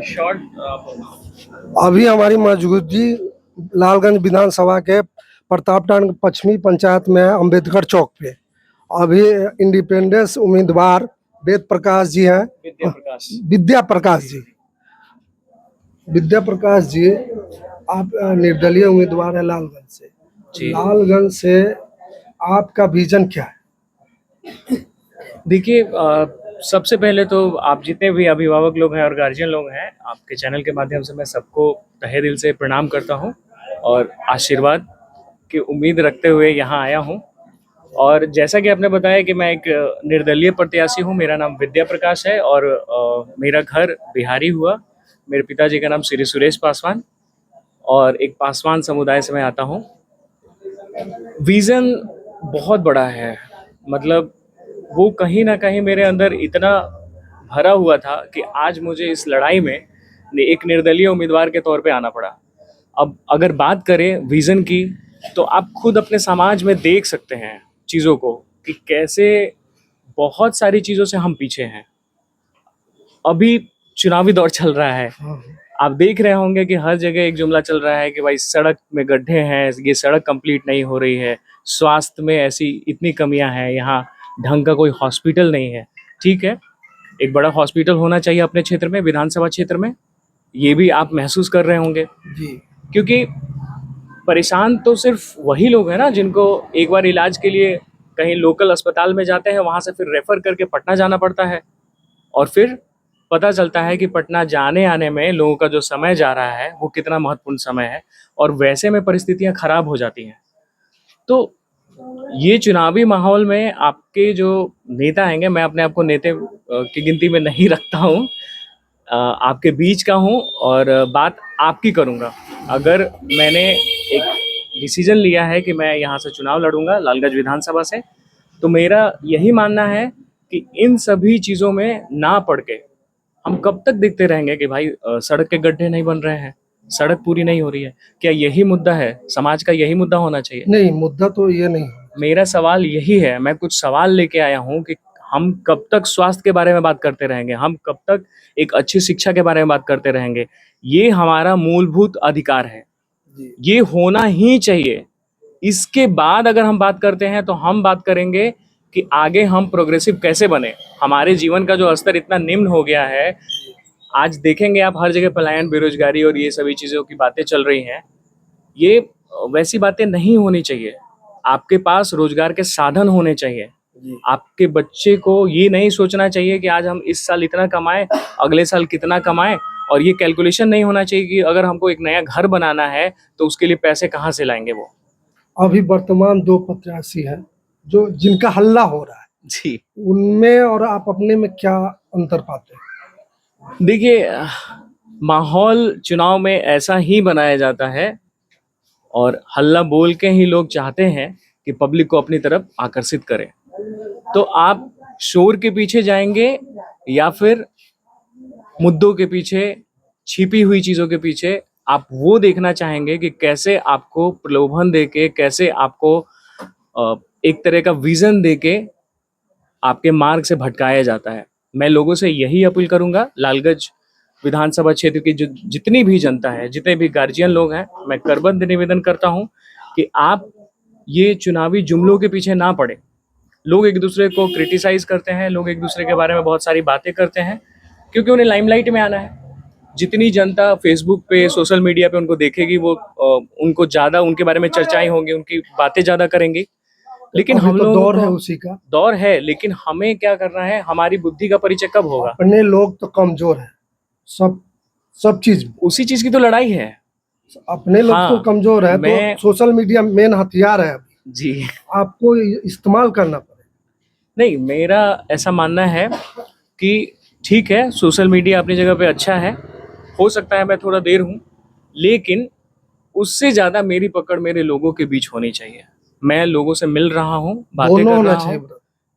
Short. अभी हमारी मौजूदगी लालगंज विधानसभा के प्रतापगढ़ पश्चिमी पंचायत में अम्बेडकर चौक पे। अभी इंडिपेंडेंस उम्मीदवार वेद प्रकाश जी हैं। विद्या प्रकाश। विद्या प्रकाश जी आप निर्दलीय उम्मीदवार है लालगंज से। जी। लालगंज से आपका विजन क्या है? देखिए, सबसे पहले तो आप जितने भी अभिभावक लोग हैं और गार्जियन लोग हैं, आपके चैनल के माध्यम से मैं सबको तहे दिल से प्रणाम करता हूं और आशीर्वाद की उम्मीद रखते हुए यहाँ आया हूं। और जैसा कि आपने बताया कि मैं एक निर्दलीय प्रत्याशी हूं, मेरा नाम विद्या प्रकाश है और मेरा घर बिहारी हुआ। मेरे पिताजी का नाम श्री सुरेश पासवान और एक पासवान समुदाय से मैं आता हूं। विज़न बहुत बड़ा है, मतलब वो कहीं ना कहीं मेरे अंदर इतना भरा हुआ था कि आज मुझे इस लड़ाई में एक निर्दलीय उम्मीदवार के तौर पे आना पड़ा। अब अगर बात करें विज़न की, तो आप खुद अपने समाज में देख सकते हैं चीज़ों को कि कैसे बहुत सारी चीज़ों से हम पीछे हैं। अभी चुनावी दौर चल रहा है, आप देख रहे होंगे कि हर जगह एक जुमला चल रहा है कि भाई सड़क में गड्ढे हैं, ये सड़क कंप्लीट नहीं हो रही है, स्वास्थ्य में ऐसी इतनी कमियां हैं, यहाँ ढंग का कोई हॉस्पिटल नहीं है। ठीक है, एक बड़ा हॉस्पिटल होना चाहिए अपने क्षेत्र में, विधानसभा क्षेत्र में, ये भी आप महसूस कर रहे होंगे जी। क्योंकि परेशान तो सिर्फ वही लोग हैं ना जिनको एक बार इलाज के लिए कहीं लोकल अस्पताल में जाते हैं, वहाँ से फिर रेफर करके पटना जाना पड़ता है और फिर पता चलता है कि पटना जाने आने में लोगों का जो समय जा रहा है वो कितना महत्वपूर्ण समय है और वैसे में परिस्थितियां खराब हो जाती हैं। तो ये चुनावी माहौल में आपके जो नेता आएंगे, मैं अपने आप को नेता की गिनती में नहीं रखता हूँ, आपके बीच का हूँ और बात आपकी करूँगा। अगर मैंने एक डिसीजन लिया है कि मैं यहाँ से चुनाव लड़ूंगा लालगंज विधानसभा से, तो मेरा यही मानना है कि इन सभी चीज़ों में ना पड़ के हम कब तक देखते रहेंगे कि भाई सड़क के गड्ढे नहीं बन रहे हैं, सड़क पूरी नहीं हो रही है। क्या यही मुद्दा है? समाज का यही मुद्दा होना चाहिए? नहीं, मुद्दा तो ये नहीं। मेरा सवाल यही है, मैं कुछ सवाल लेके आया हूँ कि हम कब तक स्वास्थ्य के बारे में बात करते रहेंगे, हम कब तक एक अच्छी शिक्षा के बारे में बात करते रहेंगे। ये हमारा मूलभूत अधिकार है, ये होना ही चाहिए। इसके बाद अगर हम बात करते हैं तो हम बात करेंगे कि आगे हम प्रोग्रेसिव कैसे बने। हमारे जीवन का जो स्तर इतना निम्न हो गया है, आज देखेंगे आप हर जगह पलायन, बेरोजगारी और ये सभी चीज़ों की बातें चल रही हैं। ये वैसी बातें नहीं होनी चाहिए। आपके पास रोजगार के साधन होने चाहिए। आपके बच्चे को ये नहीं सोचना चाहिए कि आज हम इस साल इतना कमाएं, अगले साल कितना कमाएं, और ये कैलकुलेशन नहीं होना चाहिए कि अगर हमको एक नया घर बनाना है तो उसके लिए पैसे कहाँ से लाएंगे वो। अभी वर्तमान 2 प्रत्याशी हैं जो जिनका हल्ला हो रहा है जी, उनमें और आप अपने में क्या अंतर पाते हैं? देखिए, माहौल चुनाव में ऐसा ही बनाया जाता है और हल्ला बोल के ही लोग चाहते हैं कि पब्लिक को अपनी तरफ आकर्षित करें। तो आप शोर के पीछे जाएंगे या फिर मुद्दों के पीछे, छिपी हुई चीज़ों के पीछे आप वो देखना चाहेंगे कि कैसे आपको प्रलोभन देके, कैसे आपको एक तरह का विजन देके आपके मार्ग से भटकाया जाता है। मैं लोगों से यही अपील करूंगा, लालगंज विधानसभा क्षेत्र की जो जितनी भी जनता है, जितने भी गार्जियन लोग हैं, मैं करबद्ध निवेदन करता हूं कि आप ये चुनावी जुमलों के पीछे ना पड़े। लोग एक दूसरे को क्रिटिसाइज करते हैं, लोग एक दूसरे के बारे में बहुत सारी बातें करते हैं क्योंकि उन्हें लाइमलाइट में आना है। जितनी जनता फेसबुक पे, सोशल मीडिया पे उनको देखेगी, वो उनको ज़्यादा उनके बारे में चर्चाएं होंगी, उनकी बातें ज़्यादा करेंगी। लेकिन अभी हम तो लोग दौर है उसी का। दौर है, लेकिन हमें क्या करना है, हमारी बुद्धि का परिचय कब होगा? अपने लोग तो कमजोर है, सब चीज में। उसी चीज की तो लड़ाई है। अपने लोग तो कमजोर है, तो सोशल मीडिया मेन हथियार है अभी। जी, आपको इस्तेमाल करना पड़ेगा। नहीं, मेरा ऐसा मानना है कि ठीक है, सोशल मीडिया अपनी जगह पे अच्छा है, हो सकता है मैं थोड़ा देर हूँ, लेकिन उससे ज़्यादा मेरी पकड़ मेरे लोगों के बीच होनी चाहिए। मैं लोगों से मिल रहा हूँ, बातें दोनों कर होना रहा चाहिए हूँ।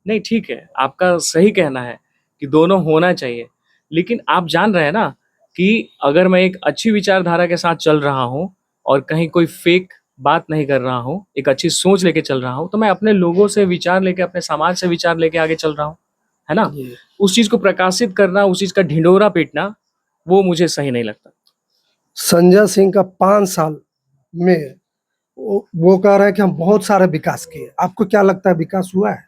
नहीं, ठीक है, आपका सही कहना है कि दोनों होना चाहिए, लेकिन आप जान रहे हैं ना कि अगर मैं एक अच्छी विचारधारा के साथ चल रहा हूँ और कहीं कोई फेक बात नहीं कर रहा हूँ, एक अच्छी सोच लेके चल रहा हूँ, तो मैं अपने लोगों से विचार लेके, अपने समाज से विचार लेके आगे चल रहा हूँ, है ना? उस चीज़ को प्रकाशित करना, उस चीज़ का ढिंढोरा पीटना, वो मुझे सही नहीं लगता। संजय सिंह का 5 साल में वो कह रहा है कि हम बहुत सारे विकास किए, आपको क्या लगता है विकास हुआ है?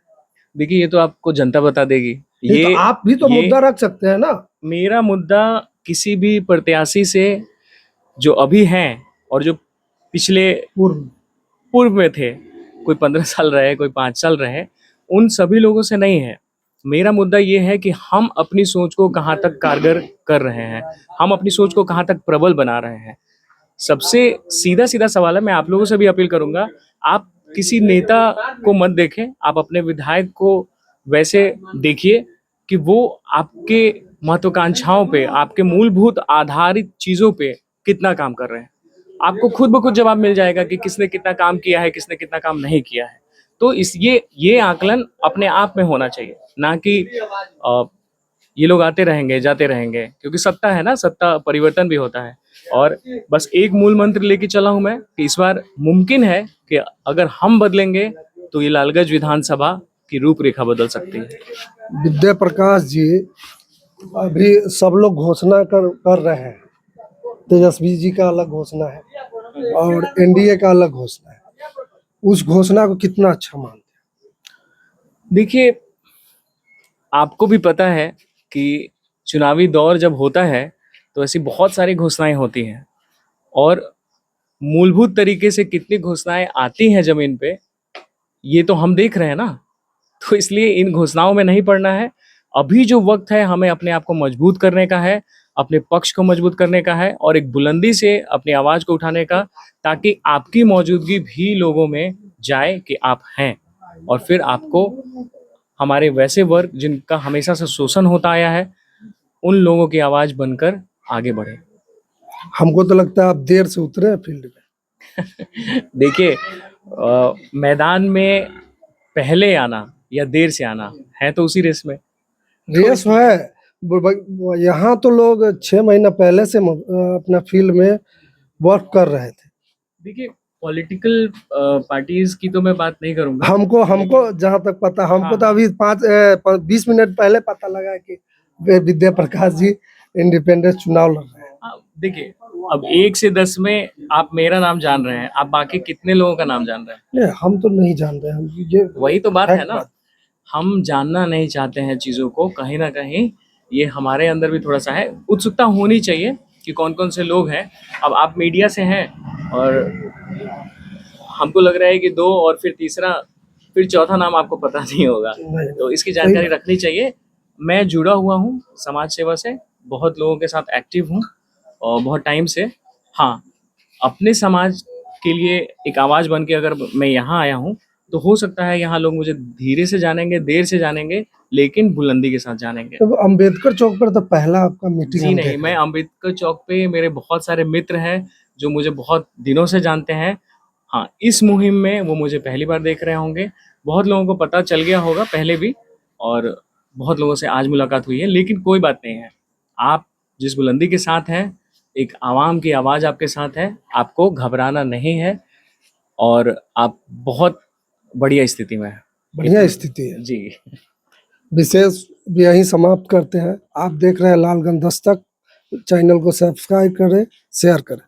देखिए ये तो आपको जनता बता देगी। नहीं तो आप भी तो ये मुद्दा रख सकते हैं ना। मेरा मुद्दा किसी भी प्रत्याशी से जो अभी हैं और जो पिछले पूर्व पूर्व में थे, कोई 15 साल रहे, कोई 5 साल रहे, उन सभी लोगों से नहीं है। मेरा मुद्दा ये है कि हम अपनी सोच को कहाँ तक कारगर कर रहे हैं, हम अपनी सोच को कहाँ तक प्रबल बना रहे हैं। सबसे सीधा-सीधा सवाल है, मैं आप लोगों से भी अपील करूँगा, आप किसी नेता को मत देखें, आप अपने विधायक को वैसे देखिए कि वो आपके महत्वाकांक्षाओं पे, आपके मूलभूत आधारित चीज़ों पे कितना काम कर रहे हैं। आपको खुद ब खुद जवाब मिल जाएगा कि किसने कितना काम किया है, किसने कितना काम नहीं किया है। तो इस ये आकलन अपने आप में होना चाहिए, ना कि ये लोग आते रहेंगे, जाते रहेंगे, क्योंकि सत्ता है ना, सत्ता परिवर्तन भी होता है। और बस एक मूल मंत्र लेके चला हूँ मैं कि इस बार मुमकिन है कि अगर हम बदलेंगे तो ये लालगंज विधानसभा की रूपरेखा बदल सकती है। विद्या प्रकाश जी, अभी सब लोग घोषणा कर रहे हैं, तेजस्वी जी का अलग घोषणा है और एनडीए का अलग घोषणा है, उस घोषणा को कितना अच्छा मानते देखिए, आपको भी पता है कि चुनावी दौर जब होता है तो ऐसी बहुत सारी घोषणाएं होती हैं और मूलभूत तरीके से कितनी घोषणाएं आती हैं जमीन पे, ये तो हम देख रहे हैं ना। तो इसलिए इन घोषणाओं में नहीं पड़ना है। अभी जो वक्त है हमें अपने आप को मजबूत करने का है, अपने पक्ष को मजबूत करने का है और एक बुलंदी से अपनी आवाज़ को उठाने का, ताकि आपकी मौजूदगी भी लोगों में जाए कि आप हैं और फिर आपको हमारे वैसे वर्ग जिनका हमेशा से शोषण होता आया है, उन लोगों की आवाज़ बनकर आगे बढ़े। हैं? हमको तो लगता है आप देर से उतरे हैं फील्ड में। देखिए, मैदान में पहले आना या देर से आना है तो उसी रेस में। रेस है, यहाँ तो लोग 6 महीना पहले से अपना फील्ड में वर्क कर रहे थे। देखिए, पॉलिटिकल पार्टीज की तो मैं बात नहीं करूंगा। हमको हमको जहाँ तक पता, हमको तो अभी 20 मिनट पहले पता लगा कि विद्या प्रकाश जी इंडिपेंडेंस चुनाव लड़ रहे हैं। देखिए, अब 1 से 10 में आप मेरा नाम जान रहे हैं, आप बाकी कितने लोगों का नाम जान रहे हैं? नहीं, हम तो नहीं जान रहे हैं, ये वही तो बात है fact ना, बात। हम जानना नहीं चाहते हैं चीज़ों को। कहीं ना कहीं ये हमारे अंदर भी थोड़ा सा है, उत्सुकता होनी चाहिए कि कौन कौन से लोग हैं। अब आप मीडिया से हैं और हमको लग रहा है कि 2 और फिर तीसरा, फिर चौथा नाम आपको पता नहीं होगा, नहीं, तो इसकी सही जानकारी बात। रखनी चाहिए। मैं जुड़ा हुआ हूँ समाज सेवा से, बहुत लोगों के साथ एक्टिव हूँ और बहुत टाइम से। हाँ, अपने समाज के लिए एक आवाज़ बन के अगर मैं यहाँ आया हूँ तो हो सकता है यहाँ लोग मुझे धीरे से जानेंगे, देर से जानेंगे, लेकिन बुलंदी के साथ जानेंगे। तो अम्बेडकर चौक पर तो पहला आपका मीटिंग जी हम नहीं, देख मैं रहे हैं। अम्बेडकर चौक पे मेरे बहुत सारे मित्र हैं जो मुझे बहुत दिनों से जानते हैं। हाँ, इस मुहिम में वो मुझे पहली बार देख रहे होंगे। बहुत लोगों को पता चल गया होगा पहले भी और बहुत लोगों से आज मुलाकात हुई है, लेकिन कोई बात नहीं है। आप जिस बुलंदी के साथ हैं, एक आवाम की आवाज़ आपके साथ है, आपको घबराना नहीं है और आप बहुत बढ़िया स्थिति में हैं। बढ़िया स्थिति है। जी। विशेष यही समाप्त करते हैं। आप देख रहे हैं लालगंज दस्तक, चैनल को सब्सक्राइब करें, शेयर करें।